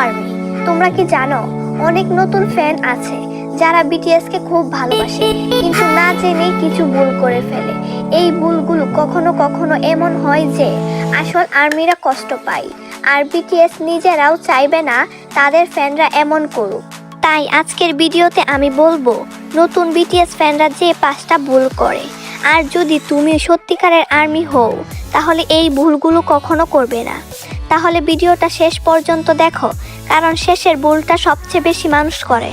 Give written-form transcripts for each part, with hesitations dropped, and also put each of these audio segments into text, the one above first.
Army, তোমরা কি জানো অনেক নতুন ফ্যান আছে যারা বিটিএস কে খুব ভালোবাসে কিন্তু না জেনেই কিছু ভুল করে ফেলে। এই ভুলগুলো কখনো কখনো এমন হয় যে আসল আর্মিরা কষ্ট পায়, আর বিটিএস নিজেরাও চাইবে না তাদের ফ্যানরা এমন করুক। তাই আজকের ভিডিওতে আমি বলবো নতুন বিটিএস ফ্যানরা যে 5টা ভুল করে। আর যদি তুমি সত্যিকারের আর্মি হও তাহলে এই ভুলগুলো কখনো করবে না। তাহলে ভিডিওটা শেষ পর্যন্ত দেখো, কারণ শেষের ভুলটা সবচেয়ে বেশি মানুষ করে।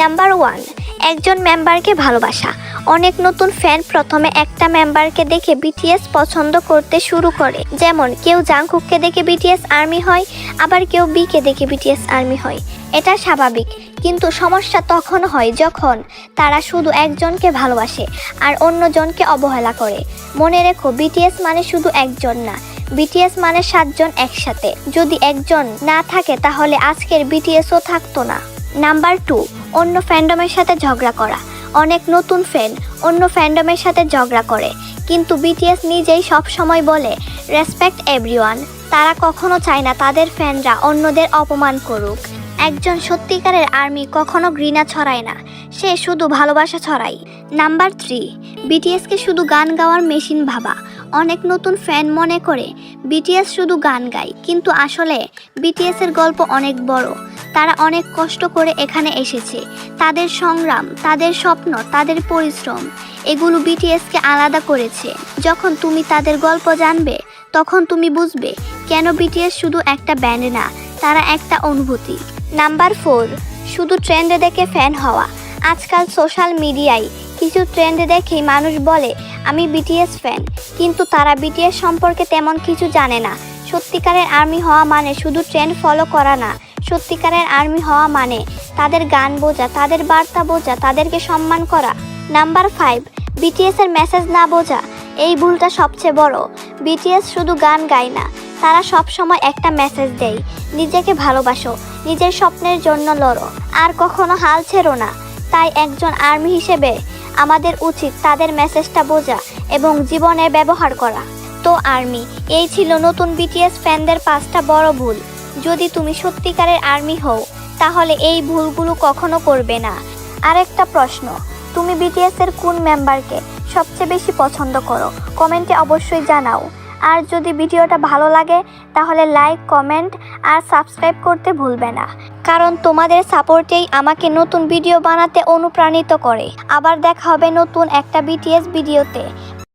নাম্বার 1, একজন মেম্বারকে ভালোবাসা। অনেক নতুন ফ্যান প্রথমে একটা মেম্বারকে দেখে বিটিএস পছন্দ করতে শুরু করে। যেমন কেউ জাংকুককে দেখে বিটিএস আর্মি হয়, আবার কেউ বিকে দেখে বিটিএস আর্মি হয়। এটা স্বাভাবিক, কিন্তু সমস্যা তখন হয় যখন তারা শুধু একজনকে ভালোবাসে আর অন্যজনকে অবহেলা করে। মনে রেখো, বিটিএস মানে শুধু একজন না, বিটিএস মানে 7 জন একসাথে। যদি একজন না থাকে তাহলে আজকের বিটিএসও থাকতো না। নাম্বার 2, অন্য ফ্যান্ডমের সাথে ঝগড়া করা। অনেক নতুন ফ্যান অন্য ফ্যান্ডমের সাথে ঝগড়া করে, কিন্তু বিটিএস নিজেই সব সময় বলে রেসপেক্ট এভরিওয়ান। তারা কখনো চায় না তাদের ফ্যানরা অন্যদের অপমান করুক। একজন সত্যিকারের আর্মি কখনো ঘৃণা ছড়ায় না, সে শুধু ভালোবাসা ছড়ায়। নাম্বার 3, বিটিএসকে শুধু গান গাওয়ার মেশিন ভাবা। অনেক নতুন ফ্যান মনে করে বিটিএস শুধু গান গায়, কিন্তু আসলে বিটিএস এর গল্প অনেক বড়। তারা অনেক কষ্ট করে এখানে এসেছে। তাদের সংগ্রাম, তাদের স্বপ্ন, তাদের পরিশ্রম, এগুলো বিটিএসকে আলাদা করেছে। যখন তুমি তাদের গল্প জানবে তখন তুমি বুঝবে কেন বিটিএস শুধু একটা ব্যান্ড না, তারা একটা অনুভূতি। নাম্বার 4, শুধু ট্রেন্ডে দেখে ফ্যান হওয়া। আজকাল সোশ্যাল মিডিয়ায় কিছু ট্রেন্ড দেখেই মানুষ বলে আমি বিটিএস ফ্যান, কিন্তু তারা বিটিএস সম্পর্কে তেমন কিছু জানে না। সত্যিকারের আর্মি হওয়া মানে শুধু ট্রেন্ড ফলো করা না, সত্যিকারের আর্মি হওয়া মানে তাদের গান বোঝা, তাদের বার্তা বোঝা, তাদেরকে সম্মান করা। নাম্বার 5, বিটিএস এর মেসেজ না বোঝা। এই ভুলটা সবচেয়ে বড়। বিটিএস শুধু গান গায় না, তারা সব সময় একটা মেসেজ দেয়, নিজেকে ভালোবাসো, নিজের স্বপ্নের জন্য লড়ো, আর কখনো হাল ছেড়ো না। তাই একজন আর্মি হিসেবে আমাদের উচিত তাদের মেসেজটা বোঝা এবং জীবনে ব্যবহার করা। তো আর্মি, এই ছিল নতুন বিটিএস ফ্যানদের 5টা বড় ভুল। যদি তুমি সত্যিকারের আর্মি হও তাহলে এই ভুলগুলো কখনো করবে না। আরেকটা প্রশ্ন, তুমি বিটিএস এর কোন মেম্বারকে সবচেয়ে বেশি পছন্দ করো? কমেন্টে অবশ্যই জানাও। আর যদি ভিডিওটা ভালো লাগে তাহলে লাইক, কমেন্ট আর সাবস্ক্রাইব করতে ভুলবে না, কারণ তোমাদের সাপোর্টেই আমাকে নতুন ভিডিও বানাতে অনুপ্রাণিত করে। আবার দেখা হবে নতুন একটা বিটিএস ভিডিওতে।